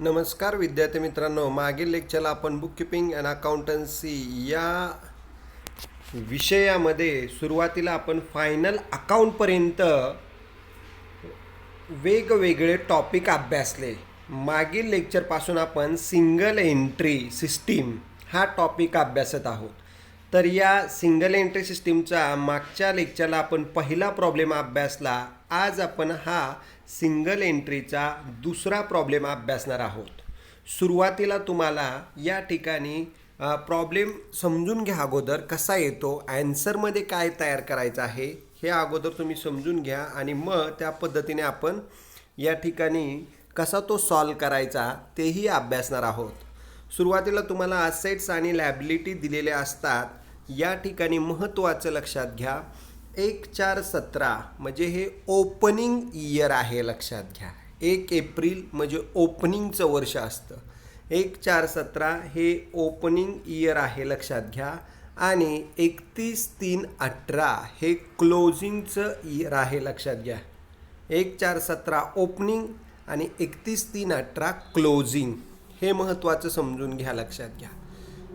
नमस्कार विद्यार्थी मित्रांनो, मागील लेक्चरला आपण बुक कीपिंग अँड अकाउंटन्सी या विषयामध्ये सुरुवातीला आपण फायनल अकाउंटपर्यंत वेगवेगळे टॉपिक अभ्यासले. मागील लेक्चरपासून आपण सिंगल एंट्री सिस्टीम हा टॉपिक अभ्यासत आहोत. तर या सिंगल एंट्री सिस्टीमचा मागच्या लेक्चरला आपण पहिला प्रॉब्लेम अभ्यासला. आज आपण हा सिंगल एंट्रीचा दुसरा प्रॉब्लेम अभ्यासणार आहोत. सुरुवातीला तुम्हाला या ठिकाणी प्रॉब्लेम समजून घ्या अगोदर कसा येतो, ॲन्सरमध्ये काय तयार करायचं आहे हे अगोदर तुम्ही समजून घ्या आणि मग त्या पद्धतीने आपण या ठिकाणी कसा तो सॉल्व करायचा तेही अभ्यासणार आहोत. सुरुवातीला तुम्हाला असेट्स आणि लॅबिलिटी दिलेले असतात. या ठिकाणी महत्त्वाचं लक्षात घ्या, 1/4/17 म्हणजे हे ओपनिंग इयर आहे. लक्षात घ्या, 1 एप्रिल म्हणजे ओपनिंगचं वर्ष असतं. 1/4/17 हे ओपनिंग इयर आहे, लक्षात घ्या. आणि 31/3/18 हे क्लोजिंगचं इयर आहे, लक्षात घ्या. 1/4/17 ओपनिंग आणि 31/3/18 क्लोजिंग, हे महत्त्वाचं समजून घ्या, लक्षात घ्या.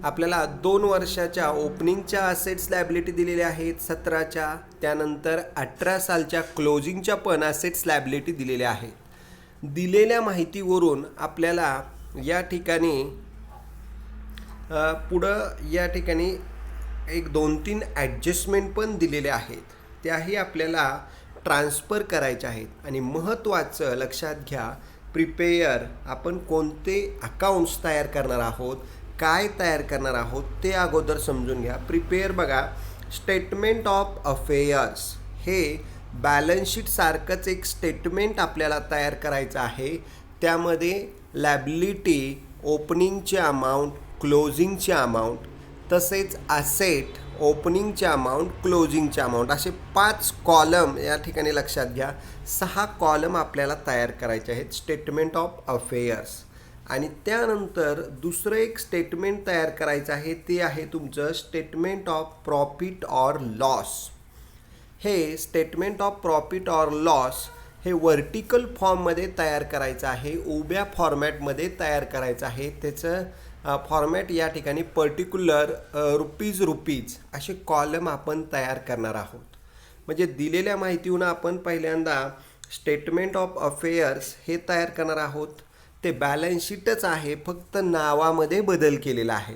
आपल्याला 2 वर्षाच्या ओपनिंगच्या असेट्स लॅबिलिटी दिलेल्या आहेत 17च्या, त्यानंतर 18 सालच्या क्लोजिंगच्या पण असेट्स लॅबिलिटी दिलेल्या आहेत. दिलेल्या माहितीवरून आपल्याला या ठिकाणी पुढं या ठिकाणी एक 2-3 ॲडजस्टमेंट पण दिलेले आहेत, त्याही आपल्याला ट्रान्सफर करायच्या आहेत. आणि महत्त्वाचं लक्षात घ्या, प्रिपेअर आपण कोणते अकाउंट्स तयार करणार आहोत, काय तयार करणार आहोत ते अगोदर समजून घ्या. प्रिपेअर बघा, स्टेटमेंट ऑफ अफेअर्स हे बॅलन्स शीट सारखंच एक स्टेटमेंट आपल्याला तयार करायचं आहे. त्यामध्ये लॅबिलिटी, ओपनिंगचे अमाऊंट, क्लोजिंगचे अमाऊंट, तसेच असेट, ओपनिंगचे अमाऊंट, क्लोजिंगचे अमाऊंट, असे 5 कॉलम या ठिकाणी लक्षात घ्या. 6 कॉलम आपल्याला तयार करायचे आहेत स्टेटमेंट ऑफ अफेअर्स. आणि त्यानंतर दुसरं एक स्टेटमेंट तयार करायचं आहे, ते आहे तुमचं statement of profit or loss. हे statement of profit or loss हे व्हर्टिकल फॉर्ममध्ये तयार करायचं आहे, उभ्या फॉर्मॅटमध्ये तयार करायचं आहे. त्याचं फॉर्मॅट या ठिकाणी पर्टिक्युलर रुपीज असे कॉलम आपण तयार करणार आहोत. म्हणजे दिलेल्या माहितीहून आपण पहिल्यांदा स्टेटमेंट ऑफ अफेअर्स हे तयार करणार आहोत. ते बॅलन्स शीटच आहे, फक्त नावामध्ये बदल केलेला आहे.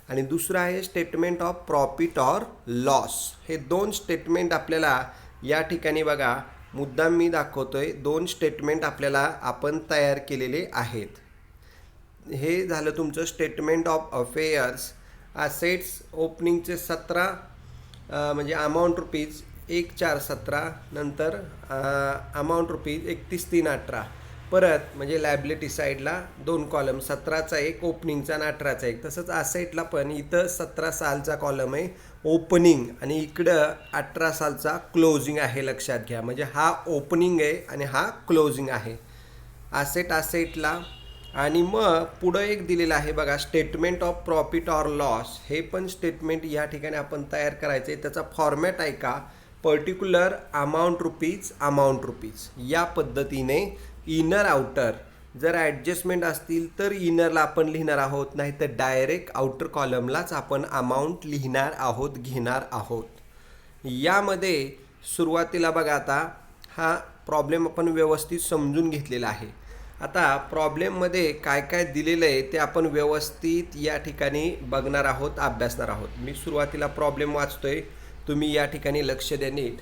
आणि दुसरं आहे statement of profit or loss. हे 2 स्टेटमेंट आपल्याला या ठिकाणी बघा, मुद्दाम मी दाखवतोय, 2 स्टेटमेंट आपल्याला आपण तयार केलेले आहेत. हे झालं तुमचं स्टेटमेंट ऑफ अफेअर्स. असेट्स ओपनिंगचे 17 म्हणजे अमाऊंट रुपीज 1/4/17, नंतर अमाऊंट रुपीज 31/3/18. परत म्हणजे लॅबिलिटी साईडला 2 कॉलम, 17चा एक, ओपनिंगचा आणि 18चा एक. तसंच असेटला पण इथं 17 सालचा कॉलम आहे ओपनिंग आणि इकडं 18 सालचा क्लोजिंग आहे, लक्षात घ्या. म्हणजे हा ओपनिंग आहे आणि हा क्लोजिंग आहे असेटला. आणि मग पुढं एक दिलेलं आहे बघा, statement of profit or loss. हे पण स्टेटमेंट या ठिकाणी आपण तयार करायचं आहे. त्याचा फॉर्मॅट आहे का, पर्टिक्युलर अमाऊंट रुपीज या पद्धतीने. इनर आउटर जर ॲडजस्टमेंट असतील तर इनरला आपण लिहिणार आहोत, नाही तर डायरेक्ट आउटर कॉलमलाच आपण अमाऊंट लिहिणार आहोत, घेणार आहोत. यामध्ये सुरुवातीला बघा, आता हा प्रॉब्लेम आपण व्यवस्थित समजून घेतलेला आहे. आता प्रॉब्लेममध्ये काय काय दिलेलं आहे ते आपण व्यवस्थित या ठिकाणी बघणार आहोत, अभ्यासणार आहोत. मी सुरुवातीला प्रॉब्लेम वाचतोय, तुम्ही या ठिकाणी लक्ष द्या नीट.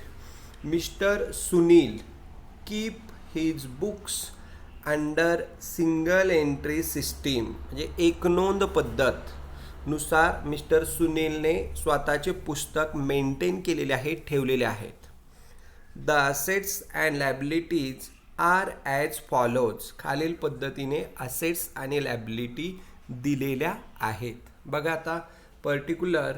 Mister Sunil keep his books under single entry system, म्हणजे एक नोंद पद्धत नुसार मिस्टर सुनीलने स्वतःचे पुस्तक मेंटेन केलेले आहेत, ठेवलेले आहेत. The assets and liabilities are as follows. खालील पद्धतीने असेट्स आणि लॅबिलिटी दिलेल्या आहेत. बघा आता पर्टिक्युलर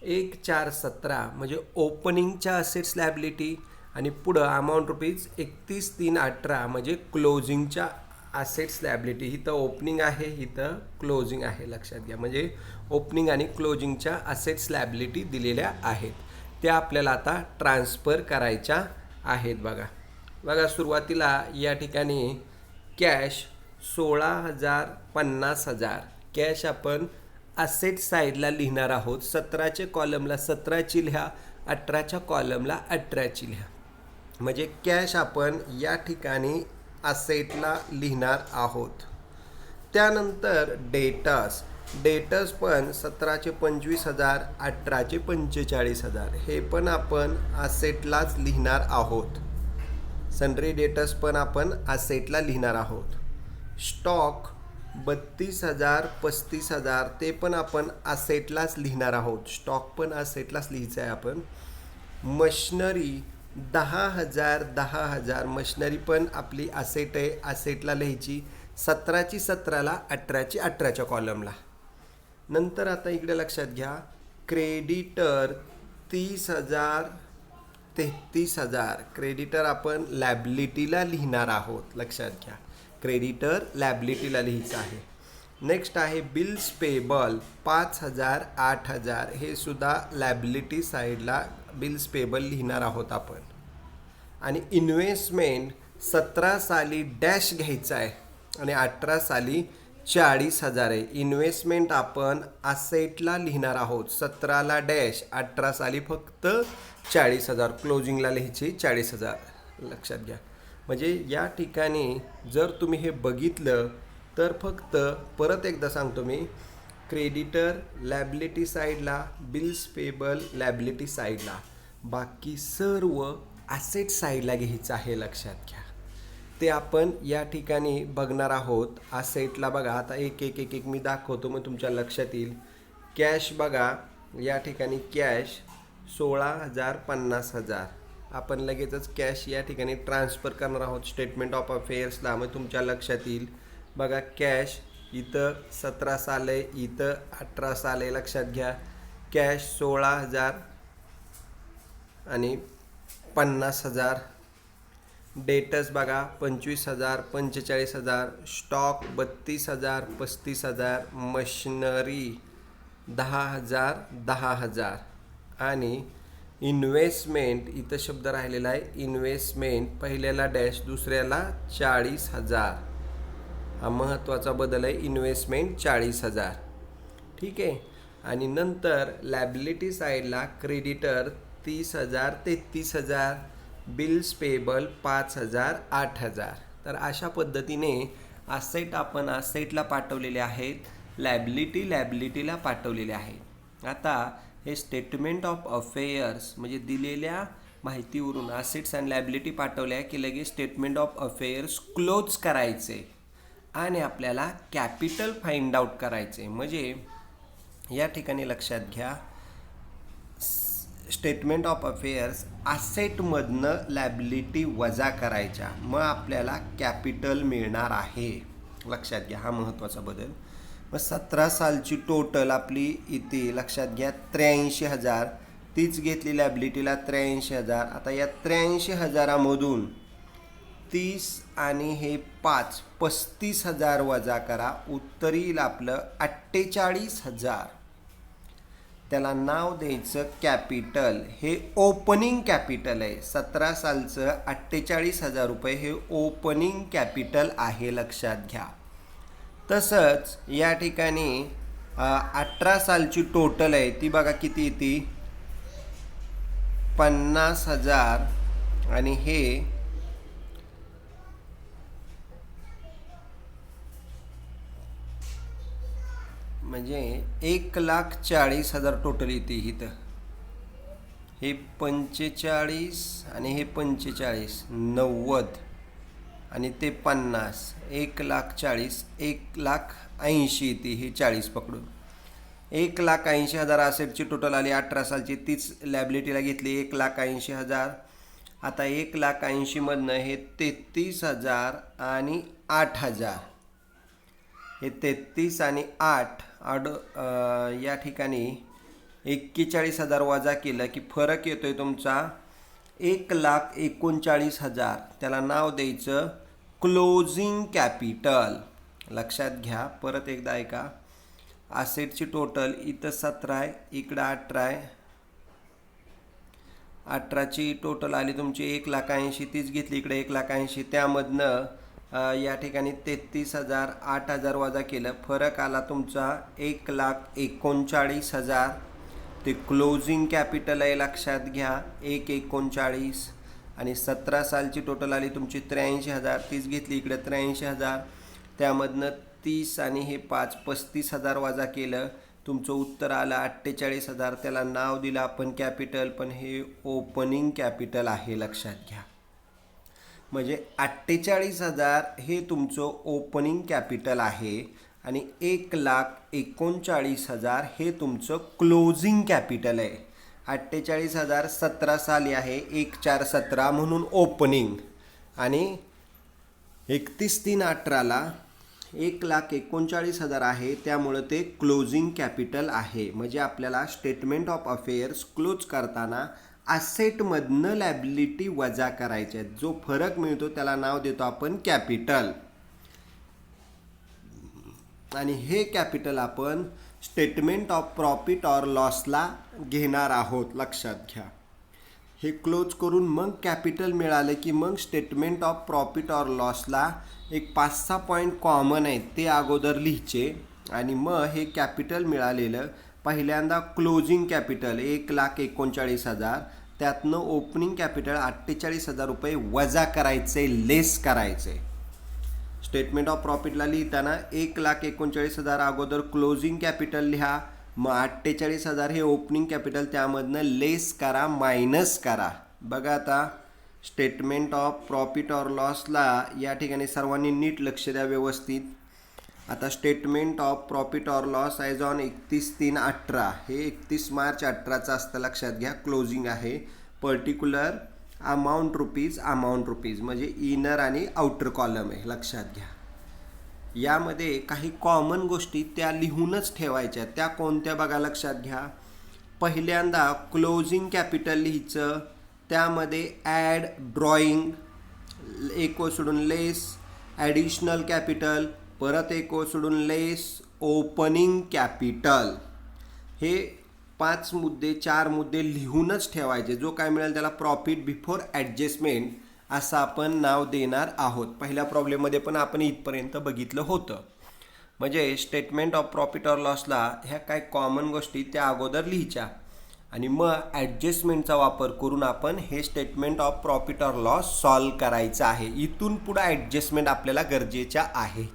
1/4/17 म्हणजे ओपनिंगच्या असेट्स लॅबिलिटी, आणि पुढं अमाऊंट रुपीज 31/3/18 म्हणजे क्लोजिंगच्या असेट्स लॅबिलिटी. इथं ओपनिंग आहे, इथं क्लोजिंग आहे, लक्षात घ्या. म्हणजे ओपनिंग आणि क्लोजिंगच्या असेट्स लॅबिलिटी दिलेल्या आहेत, त्या आपल्याला आता ट्रान्सफर करायच्या आहेत. बघा सुरुवातीला या ठिकाणी कॅश 16,000 50,000 कॅश आपण असेट साईडला लिहिणार आहोत. 17च्या कॉलमला 17ची लिहा, 18च्या कॉलमला 18ची लिहा. म्हणजे कॅश आपण या ठिकाणी असेटला लिहिणार आहोत. त्यानंतर डेटर्स पण 17चे 25,000 18चे 45,000 हे पण आपण असेटलाच लिहिणार आहोत. सन्ड्री डेटर्स पण आपण असेटला लिहिणार आहोत. स्टॉक 32,000 35,000 ते पण आपण असेटलाच लिहिणार आहोत. स्टॉक पण असेटलाच लिहायचं आहे आपण. मशिनरी 10,000 10,000 मशिनरी पण आपली असेट आहे, असेटला लिहायची. 17ची 17ला 18ची 18च्या कॉलमला. नंतर आता इकडे लक्षात घ्या, क्रेडिटर 30,000 33,000 क्रेडिटर आपण लॅबिलिटीला लिहिणार आहोत. लक्षात घ्या, क्रेडिटर लॅबिलिटीला लिहायचं आहे. नेक्स्ट आहे बिल्स पेबल 5,000 8,000 हे सुद्धा लॅबिलिटी साईडला बिल्स पेबल लिहिणार आहोत आपण. आणि इन्व्हेस्टमेंट 17 साली डॅश घ्यायचा आहे आणि 18 साली 40,000 आहे. इन्व्हेस्टमेंट आपण असेटला लिहिणार आहोत. 17ला डॅश, 18 साली फक्त 40,000 क्लोजिंगला लिहायची 40,000. लक्षात घ्या. म्हणजे या ठिकाणी जर तुम्ही हे बघितलं तर फक्त परत एकदा सांगतो मी, क्रेडिटर लॅबिलिटी साईडला, बिल्स पेबल लॅबिलिटी साईडला, बाकी सर्व ॲसेट साईडला घ्यायचं आहे. लक्षात घ्या. ते आपण या ठिकाणी बघणार आहोत. असेटला बघा, आता एक एक एक एक मी दाखवतो मग तुमच्या लक्षात येईल. कॅश बघा, या ठिकाणी कॅश 16,000 50,000 आपण लगेचच कॅश या ठिकाणी ट्रान्सफर करणार आहोत स्टेटमेंट ऑफ अफेअर्सला. मग तुमच्या लक्षात येईल. बघा, कॅश इथं 17 साल आहे, इथं 18 साल आहे. लक्षात घ्या. कॅश 16,000 आणि 50,000. डेटर्स बघा 25,000 45,000. स्टॉक 32,000 35,000. मशिनरी 10,000 10,000. आणि इन्व्हेस्टमेंट इथं शब्द राहिलेला आहे. इन्व्हेस्टमेंट पहिल्याला डॅश, दुसऱ्याला 40,000. हा महत्त्वाचा बदल आहे. इन्व्हेस्टमेंट 40,000. ठीक आहे. आणि नंतर लॅबिलिटी साईडला क्रेडिटर 30,000 33,000. Bills payable 5,000 8,000. तर अशा पद्धतीने असेट आपण असेटला पाठवलेले आहेत, लॅबिलिटीला पाठवलेले आहेत. आता हे स्टेटमेंट ऑफ अफेअर्स म्हणजे दिलेल्या माहितीवरून असेट्स अँड लॅबिलिटी पाठवल्या की लगेच स्टेटमेंट ऑफ अफेअर्स क्लोज करायचे आणि आपल्याला कॅपिटल फाइंड आउट करायचे. म्हणजे या ठिकाणी लक्षात घ्या, स्टेटमेंट ऑफ अफेअर्स असेटमधनं लॅबिलिटी वजा करायच्या, मग आपल्याला कॅपिटल मिळणार आहे. लक्षात घ्या, हा महत्त्वाचा बदल. मग 17 सालची टोटल आपली इथे लक्षात घ्या 83,000. तीच घेतली लॅबिलिटीला 83,000. आता या 83,000मधून 30 आणि हे 5 35,000 वजा करा. उत्तर येईल आपलं 48,000. त्याला नाव द्यायचं कॅपिटल. हे ओपनिंग कॅपिटल आहे. 17 सालचं 48,000 रुपये हे ओपनिंग कॅपिटल आहे. लक्षात घ्या. तसंच या ठिकाणी 18 सालची टोटल आहे ती बघा किती येते 50,000 आणि हे म्हणजे 1,40,000 टोटल येते इथं. हे 45 आणि हे 45 90 आणि ते 50 1,40,000 1,80,000 येते. हे 40 पकडून 1,80,000 असेटची टोटल आली. 18 सालची तीच लॅबिलिटीला घेतली 1,80,000. आता 1,80,000मधनं हे 33,000 आणि 8,000. हे 33 आणि 8 या ठिकाणी 41,000 वजा केलं की फरक येतोय तुमचा 1,39,000. त्याला नाव द्यायचं क्लोजिंग कॅपिटल. लक्षात घ्या, परत एकदा ऐका. असेटची टोटल इथं 17 आहे, इकडं 18 आहे. 18ची टोटल आली तुमची 1,80,000. तीच घेतली इकडे 1,80,000. त्यामधनं या ठिकाणी 33,000, 8,000 वजा केलं, फरक आला तुमचा 1,39,000. ते क्लोजिंग कॅपिटल आहे, लक्षात घ्या 1,39,000. आणि 17 सालची टोटल आली तुमची 83,000. 30 घेतली इकडे 83,000, त्यामधनं 30 आणि हे 5 35,000 वजा केलं, तुमचं उत्तर आलं 48,000. त्याला नाव दिलं आपण कॅपिटल, पण हे ओपनिंग कॅपिटल आहे, लक्षात घ्या. म्हणजे 48,000 हे तुमचं ओपनिंग कॅपिटल आहे आणि 1,39,000 हे तुमचं क्लोजिंग कॅपिटल आहे. 48,000 17 साली आहे, 1,4,17 म्हणून ओपनिंग, आणि 31/3/18ला 1,39,000 आहे, त्यामुळं ते क्लोजिंग कॅपिटल आहे. म्हणजे आपल्याला स्टेटमेंट ऑफ अफेअर्स क्लोज करताना असेटमधनं लॅबिलिटी वजा करायचे आहेत. जो फरक मिळतो त्याला नाव देतो आपण कॅपिटल, आणि हे कॅपिटल आपण स्टेटमेंट ऑफ प्रॉफिट ऑर लॉसला घेणार आहोत, लक्षात घ्या. हे क्लोज करून मग कॅपिटल मिळालं की मग स्टेटमेंट ऑफ प्रॉफिट ऑर लॉसला एक 5-6 पॉईंट कॉमन आहेत ते अगोदर लिहायचे, आणि मग हे कॅपिटल मिळालेलं पहिल्यांदा क्लोजिंग कॅपिटल 1,39,000, त्यातनं ओपनिंग कॅपिटल 48,000 रुपये वजा करायचे, लेस करायचे. स्टेटमेंट ऑफ प्रॉफिटला लिहिताना 1,39,000 अगोदर क्लोजिंग कॅपिटल लिहा, मग 48,000 हे ओपनिंग कॅपिटल, त्यामधनं लेस करा, मायनस करा. बघा आता स्टेटमेंट ऑफ प्रॉफिट ऑर लॉसला या ठिकाणी सर्वांनी नीट लक्ष द्या व्यवस्थित. आता statement of profit or loss as on 31/3/18 हे 31 मार्च 18चं असतं, लक्षात घ्या. क्लोजिंग आहे, पर्टिक्युलर अमाऊंट रुपीज म्हणजे इनर आणि आउटर कॉलम आहे, लक्षात घ्या. यामध्ये काही कॉमन गोष्टी त्या लिहूनच ठेवायच्या. त्या कोणत्या बघा, लक्षात घ्या. पहिल्यांदा क्लोजिंग कॅपिटल लिहायचं, त्यामध्ये ॲड ड्रॉईंग, एक सोडून लेस, ॲडिशनल कॅपिटल, परत एक सोडून लेस, ओपनिंग कॅपिटल. हे 4 मुद्दे लिहूनच ठेवायचे. जो काय मिळेल त्याला प्रॉफिट बिफोर ॲडजस्टमेंट असं आपण नाव देणार आहोत. पहिल्या प्रॉब्लेममध्ये पण आपण इथपर्यंत बघितलं होतं. म्हणजे स्टेटमेंट ऑफ प्रॉफिट ऑर लॉसला ह्या काय कॉमन गोष्टी त्या अगोदर लिहायच्या, आणि मग ॲडजस्टमेंटचा वापर करून आपण हे statement of profit or loss solve करायचं आहे. इथून पुढं ॲडजस्टमेंट आपल्याला गरजेच्या आहे.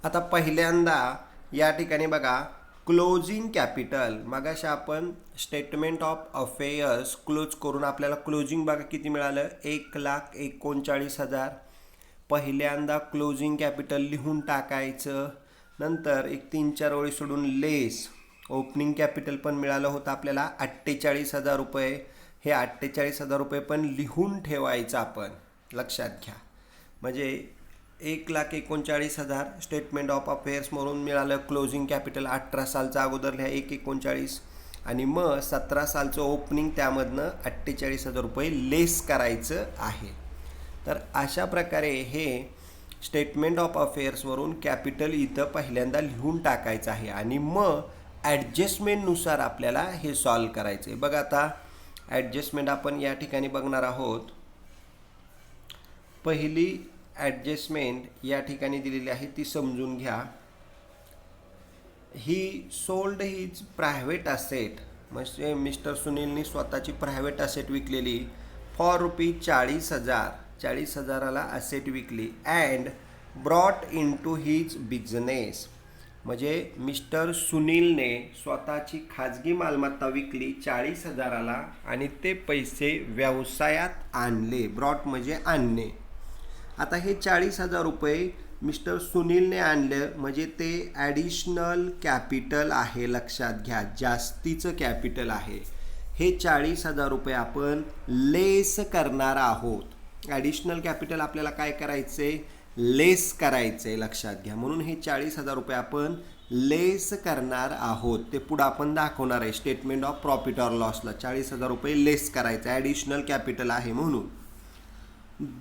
आता पहिल्यांदा या ठिकाणी बघा क्लोजिंग कॅपिटल, मगाशी आपण स्टेटमेंट ऑफ अफेअर्स क्लोज करून आपल्याला क्लोजिंग बघा किती मिळालं, 1,39,000. पहिल्यांदा क्लोजिंग कॅपिटल लिहून टाकायचं, नंतर एक 3-4 ओळी सोडून लेस, ओपनिंग कॅपिटल पण मिळालं होतं आपल्याला 48,000 रुपये. हे 48,000 रुपये पण लिहून ठेवायचं आपण, लक्षात घ्या. म्हणजे 1,39,000 स्टेटमेंट ऑफ अफेअर्स म्हणून मिळालं. क्लोजिंग कॅपिटल 18 सालचं अगोदर लिहा 1,39,000, आणि मग 17 सालचं ओपनिंग, त्यामधनं 48,000 रुपये लेस करायचं आहे. तर अशा प्रकारे हे स्टेटमेंट ऑफ अफेअर्सवरून कॅपिटल इथं पहिल्यांदा लिहून टाकायचं आहे, आणि मग ॲडजस्टमेंटनुसार आपल्याला हे सॉल्व करायचं आहे. बघा आता ॲडजस्टमेंट आपण या ठिकाणी बघणार आहोत. पहिली ॲडजस्टमेंट या ठिकाणी दिलेली आहे, ती समजून घ्या. ही सोल्ड हीज प्रायव्हेट असेट, म्हणजे मिस्टर सुनीलनी स्वतःची प्रायव्हेट असेट विकलेली फॉर ₹40,000. 40,000ला असेट विकली, and brought into his business. म्हणजे मिस्टर सुनीलने स्वतःची खाजगी मालमत्ता विकली 40,000ला, आणि ते पैसे व्यवसायात आणले. ब्रॉट म्हणजे आणणे. आता हे 40,000 रुपये मिस्टर सुनीलने आणलं, म्हणजे ते ॲडिशनल कॅपिटल आहे, लक्षात घ्या. जास्तीचं कॅपिटल आहे. हे 40,000 रुपये आपण लेस करणार आहोत. ॲडिशनल कॅपिटल आपल्याला काय करायचे, लेस करायचे, लक्षात घ्या. म्हणून हे 40,000 रुपये आपण लेस करणार आहोत. ते पुढं आपण दाखवणार आहे स्टेटमेंट ऑफ प्रॉफिट ऑर लॉसला. 40,000 रुपये लेस करायचं, ॲडिशनल कॅपिटल आहे म्हणून.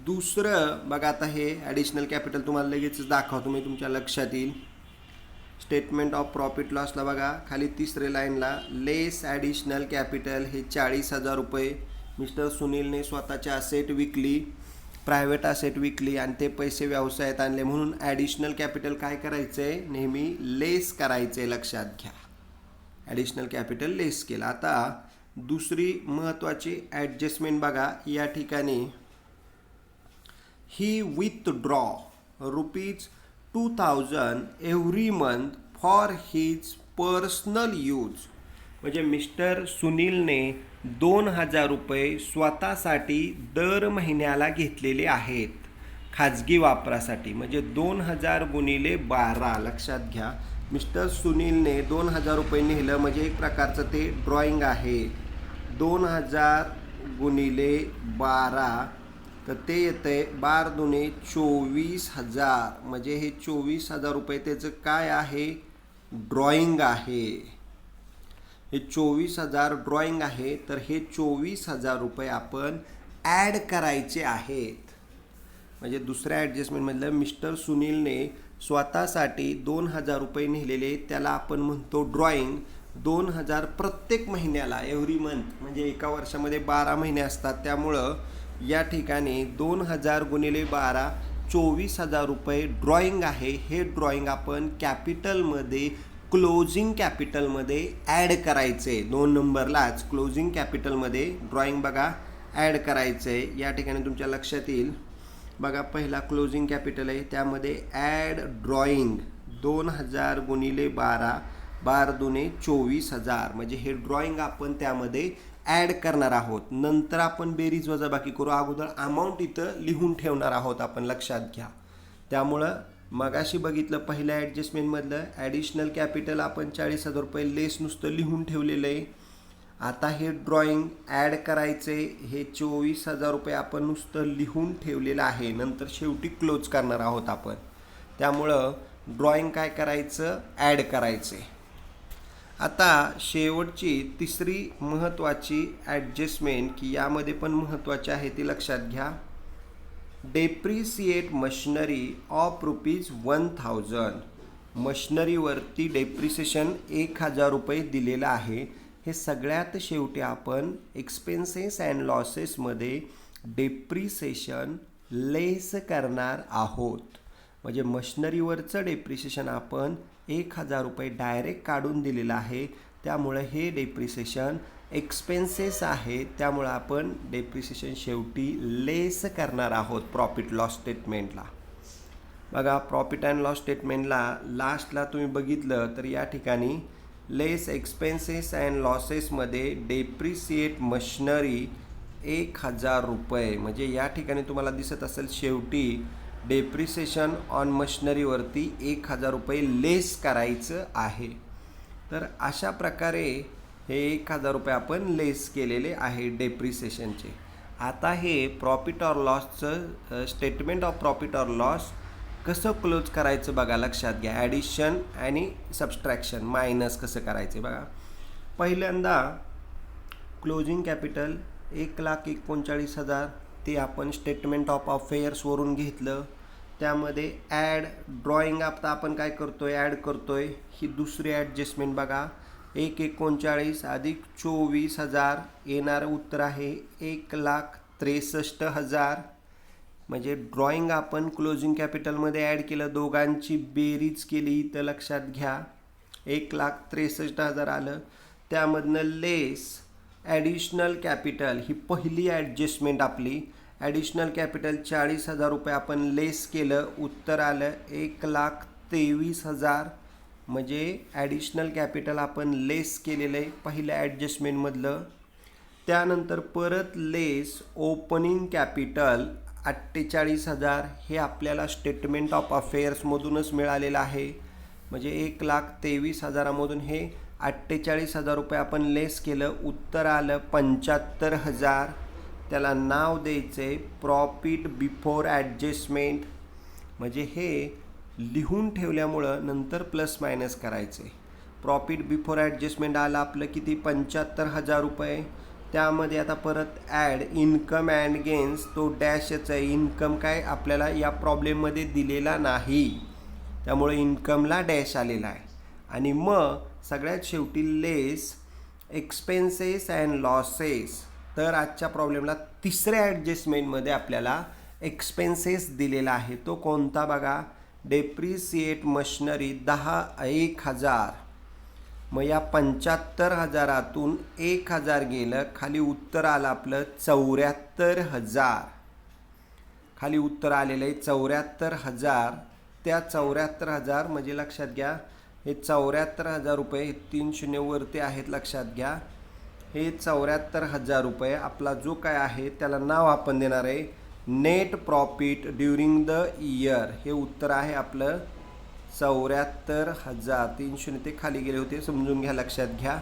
दुसरं बघा, आता हे ॲडिशनल कॅपिटल तुम्हाला लगेचच दाखवतो मी, तुमच्या लक्षात येईल. स्टेटमेंट ऑफ प्रॉफिट लॉसला बघा खाली 3ऱ्या लाईनला लेस ॲडिशनल कॅपिटल, हे 40,000 रुपये मिस्टर सुनीलने स्वतःची असेट विकली, प्रायव्हेट असेट विकली आणि ते पैसे व्यवसायात आणले, म्हणून ॲडिशनल कॅपिटल काय करायचं आहे, नेहमी लेस करायचं आहे, लक्षात घ्या. ॲडिशनल कॅपिटल लेस केलं. आता दुसरी महत्त्वाची ॲडजस्टमेंट बघा या ठिकाणी. ही withdraw ₹2000 every month for his personal use. म्हणजे मिस्टर सुनीलने 2000 रुपये स्वतःसाठी दर महिन्याला घेतलेले आहेत खाजगी वापरासाठी. म्हणजे 2000 गुणिले 12 लक्षात घ्या. मिस्टर सुनीलने 2000 रुपये नेलं म्हणजे एक प्रकारचं ते ड्रॉइंग आहे. 2000 गुणिले 12 तर ते येतंय 12 दुने 24,000. म्हणजे हे 24,000 रुपये त्याचं काय आहे, ड्रॉइंग आहे. हे 24,000 ड्रॉइंग आहे. तर हे 24,000 रुपये आपण ॲड करायचे आहेत. म्हणजे दुसऱ्या ॲडजस्टमेंटमधलं मिस्टर सुनीलने स्वतःसाठी 2000 रुपये नेलेले, त्याला आपण म्हणतो ड्रॉइंग. 2000 प्रत्येक महिन्याला एव्हरी मंथ, म्हणजे एका वर्षामध्ये 12 महिने असतात, त्यामुळं या ठिकाणी 2000 गुणिले 12 24,000 रुपये ड्रॉइंग आहे. हे ड्रॉइंग आपण कॅपिटलमध्ये क्लोजिंग कॅपिटलमध्ये ॲड करायचे. 2 नंबरलाच क्लोजिंग कॅपिटलमध्ये ड्रॉइंग बघा ॲड करायचे. या ठिकाणी तुमच्या लक्षात येईल बघा, पहिला क्लोजिंग कॅपिटल आहे, त्यामध्ये ॲड ड्रॉइंग 2000 गुणिले 12 12 दुने 24,000. म्हणजे हे ड्रॉइंग आपण त्यामध्ये ॲड करणार आहोत. नंतर आपण बेरीज वजाबाकी करू, अगोदर अमाऊंट इथं लिहून ठेवणार आहोत आपण, लक्षात घ्या. त्यामुळं मगाशी बघितलं पहिल्या ॲडजस्टमेंटमधलं ॲडिशनल कॅपिटल आपण 40,000 रुपये लेस नुसतं लिहून ठेवलेलं आहे. आता हे ड्रॉइंग ॲड करायचे. हे 24,000 रुपये आपण नुसतं लिहून ठेवलेलं आहे, नंतर शेवटी क्लोज करणार आहोत आपण. त्यामुळं ड्रॉइंग काय करायचं, ॲड करायचे. आता शेवटची तिसरी महत्त्वाची ॲडजस्टमेंट की यामध्ये पण महत्त्वाची आहे ती लक्षात घ्या. Depreciate machinery of ₹1000. मशिनरीवरती डेप्रिसिएशन 1000 रुपये दिलेलं आहे. हे सगळ्यात शेवटी आपण एक्सपेन्सेस अँड लॉसेसमध्ये डेप्रिसिएशन लेस करणार आहोत. म्हणजे मशिनरीवरचं डेप्रिसिएशन आपण 1000 रुपये डायरेक्ट काढून दिलेलं आहे, त्यामुळे हे डेप्रिसिएशन एक्सपेन्सेस आहे, त्यामुळे आपण डेप्रिसिएशन शेवटी लेस करणार आहोत प्रॉफिट लॉस स्टेटमेंटला. बघा, प्रॉफिट अँड लॉस स्टेटमेंटला लास्टला तुम्ही बघितलं तर या ठिकाणी लेस एक्सपेन्सेस अँड लॉसेसमध्ये डेप्रिसिएट मशिनरी 1000 रुपये. म्हणजे या ठिकाणी तुम्हाला दिसत असेल शेवटी डेप्रिसिएशन ऑन मशिनरीवरती 1000 रुपये लेस करायचं आहे. तर अशा प्रकारे हे 1000 रुपये आपण लेस केलेले आहे डेप्रिसिएशनचे. आता हे प्रॉफिट ऑर लॉसचं statement of profit or loss कसं क्लोज करायचं बघा, लक्षात घ्या. ॲडिशन आणि सबस्ट्रॅक्शन मायनस कसं करायचं बघा. पहिल्यांदा क्लोजिंग कॅपिटल 1,39,000 ते आपण स्टेटमेंट ऑफ अफेअर्सवरून घेतलं. त्यामध्ये ॲड ड्रॉइंग आता आपण काय करतोय, ॲड करतोय. ही दुसरी ॲडजस्टमेंट बघा. 1,39,000 अधिक 24,000 येणारं उत्तर आहे 1,63,000. म्हणजे ड्रॉइंग आपण क्लोजिंग कॅपिटलमध्ये ॲड केलं, दोघांची बेरीज केली तर लक्षात घ्या 1,63,000 आलं. त्यामधनं लेस ॲडिशनल कॅपिटल, ही पहिली ॲडजस्टमेंट आपली. ॲडिशनल कॅपिटल 40,000 रुपये आपण लेस केलं, उत्तर आलं 1,23,000. म्हणजे ॲडिशनल कॅपिटल आपण लेस केलेलं आहे पहिल्या ॲडजस्टमेंटमधलं. त्यानंतर परत लेस ओपनिंग कॅपिटल 48,000. हे आपल्याला स्टेटमेंट ऑफ अफेअर्समधूनच मिळालेलं आहे. म्हणजे 1,23,000मधून हे 48,000 रुपये आपण लेस केलं, उत्तर आलं 75,000. त्याला नाव द्यायचे प्रॉफिट बिफोर ॲडजस्टमेंट. म्हणजे हे लिहून ठेवल्यामुळं नंतर प्लस मायनस करायचे. प्रॉफिट बिफोर ॲडजस्टमेंट आलं आपलं किती, 75,000 रुपये. त्यामध्ये आता परत ॲड इन्कम अँड गेन्स, तो डॅशच आहे. इन्कम काय आपल्याला या प्रॉब्लेममध्ये दिलेला नाही, त्यामुळे इन्कमला डॅश आलेला आहे. आणि मग सगळ्यात शेवटी लेस एक्सपेन्सेस अँड लॉसेस. तर आजच्या प्रॉब्लेमला तिसऱ्या ॲडजस्टमेंटमध्ये आपल्याला एक्सपेन्सेस दिलेला आहे तो कोणता बघा, डेप्रिसिएट मशिनरी 1,000. मग या 75,000तून 1,000 गेलं, खाली उत्तर आलं आपलं 74,000. खाली उत्तर आलेलं आहे 74,000. त्या 74,000 म्हणजे लक्षात घ्या हे 74,000 रुपये, हे 3 शून्य वरती आहेत लक्षात घ्या. हे 74,000 रुपये आपला जो काय आहे त्याला नाव आपण देणार आहे net profit during the year. हे उत्तर आहे आपलं 74,000. 3 शून्य ते खाली गेले होते, समजून घ्या, लक्षात घ्या.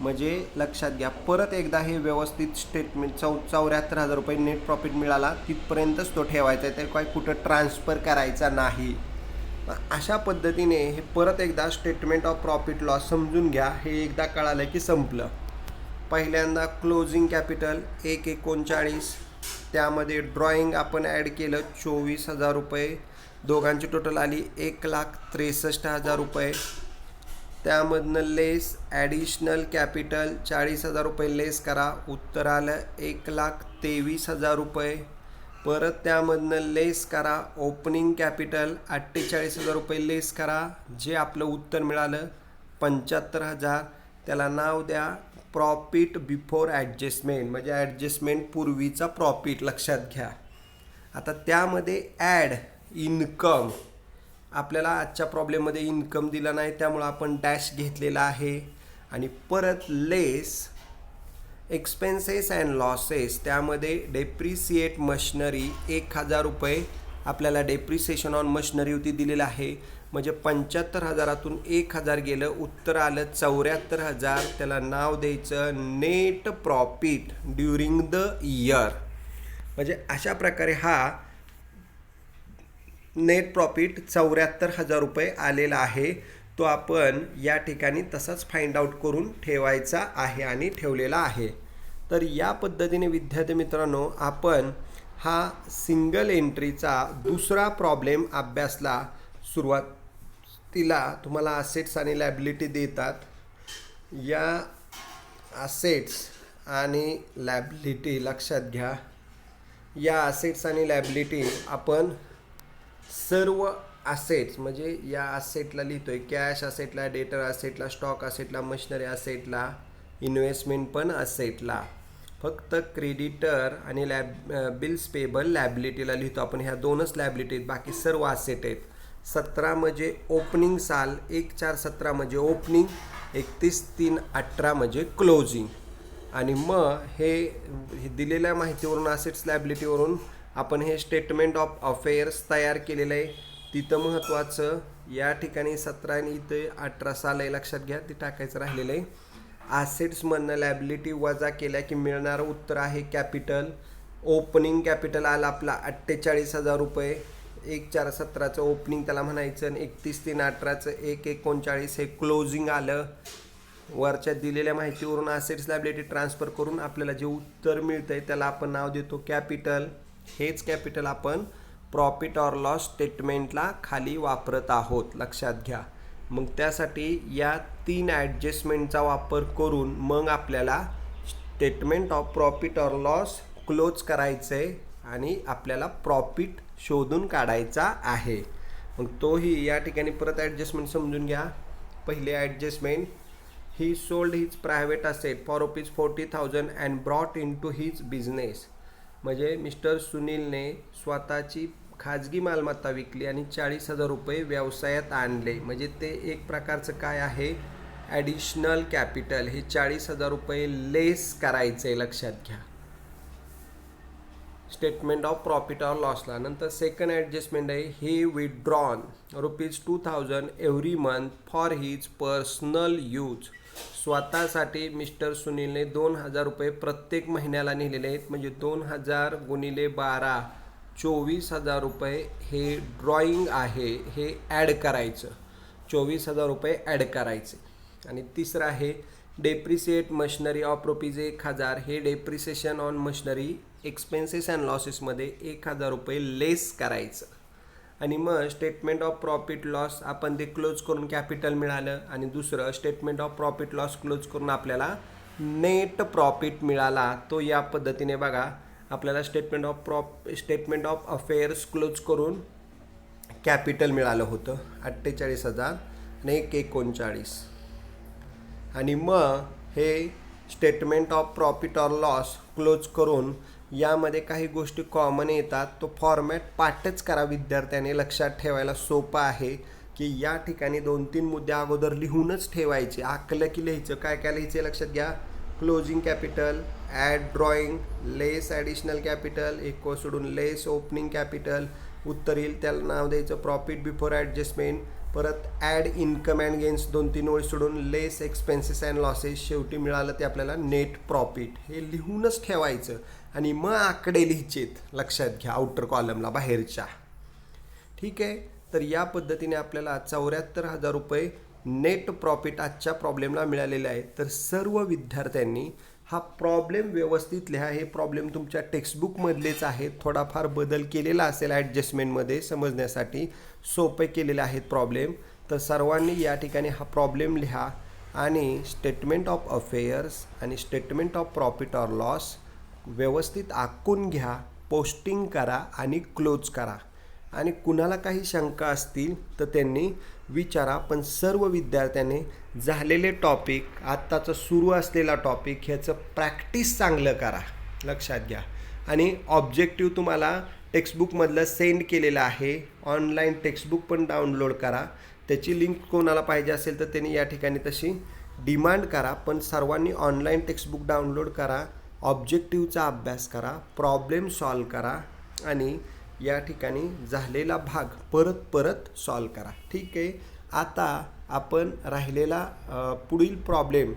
म्हणजे लक्षात घ्या परत एकदा हे व्यवस्थित स्टेटमेंट 74,000 रुपये नेट प्रॉफिट मिळाला तिथपर्यंतच तो ठेवायचा आहे, ते काय कुठं ट्रान्सफर करायचा नाही. अशा पद्धतीने हे परत एकदा स्टेटमेंट ऑफ प्रॉफिट लॉस समजून घ्या. हे एकदा कळालं की संपलं. पहिल्यांदा क्लोजिंग कॅपिटल 1,39. त्यामध्ये ड्रॉइंग आपण ॲड केलं 24,000 रुपये. दोघांची टोटल आली 1,63,000 रुपये. त्यामधनं लेस ॲडिशनल कॅपिटल 40,000 रुपये लेस करा, उत्तर आलं 1,23,000 रुपये. परत त्यामधनं लेस करा ओपनिंग कॅपिटल 48,000 रुपये लेस करा, जे आपलं उत्तर मिळालं 75,000. त्याला नाव द्या प्रॉफिट बिफोर ॲडजस्टमेंट, म्हणजे ॲडजस्टमेंट पूर्वीचा प्रॉफिट, लक्षात घ्या. आता त्यामध्ये ॲड इन्कम, आपल्याला आजच्या प्रॉब्लेममध्ये इन्कम दिला नाही त्यामुळं आपण डॅश घेतलेला आहे. आणि परत लेस एक्सपेन्सेस अँड लॉसेस, त्यामध्ये डेप्रिसिएट मशिनरी 1,000 रुपये आपल्याला डेप्रिसिएशन ऑन मशिनरी होती दिलेलं आहे. म्हणजे 75,000तून 1,000 गेलं, उत्तर आलं 74,000. त्याला नाव द्यायचं net profit during the year. म्हणजे अशा प्रकारे हा नेट प्रॉफिट 74,000 रुपये आलेला आहे. तो आपण या ठिकाणी तसाच फाइंड आउट करून ठेवायचा आहे आणि ठेवलेला आहे. तर या पद्धतीने विद्यार्थी मित्रांनो आपण हा सिंगल एंट्रीचा दुसरा प्रॉब्लेम अभ्यासला. सुरुवातीला तुम्हाला असेट्स आणि लायबिलिटी देतात. या असेट्स आणि लायबिलिटी लक्षात घ्या. या असेट्स आणि लायबिलिटी आपण सर्व असेट्स, म्हणजे या असेटला लिहितोय कॅश असेटला, डेटर असेटला, स्टॉक असेटला, मशिनरी असेटला, इन्व्हेस्टमेंट पण असेटला. फक्त क्रेडिटर आणि बिल्स पेबल लायबिलिटीला लिहितो आपण. ह्या दोनच लायबिलिटी आहेत, बाकी सर्व असेट आहेत. 17 म्हणजे ओपनिंग साल, 1/4/17 म्हणजे ओपनिंग, 31/3/18 म्हणजे क्लोजिंग. आणि मग हे दिलेल्या माहितीवरून असेट्स लायबिलिटीवरून आपण हे स्टेटमेंट ऑफ अफेअर्स तयार केलेलं आहे. तिथं महत्त्वाचं या ठिकाणी 17 आणि इथे 18 साल आहे, लक्षात घ्या, ते टाकायचं राहिलेलं आहे. ॲसेट्समधनं लायबिलिटी वजा केल्या की मिळणारं उत्तर आहे कॅपिटल. ओपनिंग कॅपिटल आलं आपला 48,000 रुपये. 1/4/17चं ओपनिंग त्याला म्हणायचं आणि 31/3/18चं 1/19 हे क्लोजिंग आलं. वरच्या दिलेल्या माहितीवरून असेट्स लायबिलिटी ट्रान्सफर करून आपल्याला जे उत्तर मिळतंय त्याला आपण नाव देतो कॅपिटल. हेच कॅपिटल आपण प्रॉफिट ऑर लॉस स्टेटमेंटला खाली वापरत आहोत, लक्षात घ्या. मग त्यासाठी या 3 ॲडजस्टमेंटचा वापर करून मग आपल्याला statement of profit or loss close करायचं आहे आणि आपल्याला प्रॉफिट शोधून काढायचा आहे. मग तोही या ठिकाणी परत ॲडजस्टमेंट समजून घ्या. पहिले adjustment, he sold his private asset for ₹40,000 and brought into his business. म्हणजे मिस्टर सुनीलने स्वतःची खाजगी मालमत्ता विकली आणि 40,000 रुपये व्यवसायात आणले. म्हणजे ते एक प्रकारचं काय आहे, ॲडिशनल कॅपिटल. हे 40,000 रुपये लेस करायचे, लक्षात घ्या, स्टेटमेंट ऑफ प्रॉफिट ऑर लॉसला. नंतर सेकंड ॲडजस्टमेंट आहे, ही withdrawn ₹2,000 every month for his personal use. स्वतःसाठी मिस्टर सुनीलने 2,000 रुपये प्रत्येक महिन्याला नेलेले आहेत. म्हणजे 2,000 गुणिले 12 24,000 रुपये हे ड्रॉइंग आहे, हे ॲड करायचं. 24,000 रुपये ॲड करायचे. आणि तिसरं आहे डेप्रिसिएट मशिनरी ऑफ ₹1,000. हे depreciation on machinery expenses and लॉसेसमध्ये 1,000 रुपये लेस करायचं. आणि मग स्टेटमेंट ऑफ प्रॉफिट लॉस आपण ते क्लोज करून कॅपिटल मिळालं. आणि दुसरं statement of profit loss close करून आपल्याला नेट प्रॉफिट मिळाला. तो या पद्धतीने बघा आपल्याला स्टेटमेंट ऑफ अफेअर्स क्लोज करून कॅपिटल मिळालं होतं 48,000 आणि 139. आणि मग हे statement of profit or loss close करून यामध्ये काही गोष्टी कॉमन येतात. तो फॉर्मॅट पाठच करा विद्यार्थ्याने, लक्षात ठेवायला सोपं आहे की या ठिकाणी 2-3 मुद्दे अगोदर लिहूनच ठेवायचे. आकलं की लिहायचं. काय काय लिहायचं लक्षात घ्या. क्लोजिंग कॅपिटल, ॲड ड्रॉइंग, लेस ॲडिशनल कॅपिटल, एक सोडून लेस ओपनिंग कॅपिटल, उत्तर येईल त्याला नाव द्यायचं प्रॉफिट बिफोर ॲडजस्टमेंट, परत ॲड इन्कम अँड गेन्स 2-3 ओळी सोडून लेस एक्सपेन्सेस अँड लॉसेस, शेवटी मिळालं ते आपल्याला नेट प्रॉफिट. हे लिहूनच ठेवायचं आणि मग आकडे लिहायचेत, लक्षात घ्या, आउटर कॉलमला बाहेरच्या. ठीक आहे. तर या पद्धतीने आपल्याला 74,000 रुपये नेट प्रॉफिट आजच्या प्रॉब्लेमला मिळालेले आहे. तर सर्व विद्यार्थ्यांनी हा प्रॉब्लेम व्यवस्थित लिहा. हे प्रॉब्लेम तुमच्या टेक्स्टबुकमधलेच आहेत. थोडाफार बदल केलेला असेल ॲडजस्टमेंटमध्ये, समजण्यासाठी सोपे केलेले आहेत प्रॉब्लेम. तर सर्वांनी या ठिकाणी हा प्रॉब्लेम लिहा आणि स्टेटमेंट ऑफ अफेअर्स आणि statement of profit or loss व्यवस्थित आखून घ्या, पोस्टिंग करा आणि क्लोज करा. आणि कुणाला काही शंका असतील तर त्यांनी विचारा. पण सर्व विद्यार्थ्यांनी झालेले टॉपिक, आत्ताचं सुरू असलेला टॉपिक, ह्याचं प्रॅक्टिस चांगलं करा, लक्षात घ्या. आणि ऑब्जेक्टिव्ह तुम्हाला टेक्स्टबुकमधलं सेंड केलेलं आहे. ऑनलाईन टेक्स्टबुक पण डाउनलोड करा. त्याची लिंक कोणाला पाहिजे असेल तर त्यांनी या ठिकाणी तशी डिमांड करा. पण सर्वांनी ऑनलाईन टेक्स्टबुक डाउनलोड करा, ऑब्जेक्टिव्हचा अभ्यास करा, प्रॉब्लेम सॉल्व करा आणि या ठिकाणी झालेला भाग परत परत सॉल्व करा. ठीक आहे. आता आपण राहिलेला पुढील प्रॉब्लेम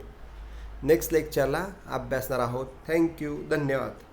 नेक्स्ट लेक्चरला अभ्यासणार आहोत. थँक्यू. धन्यवाद.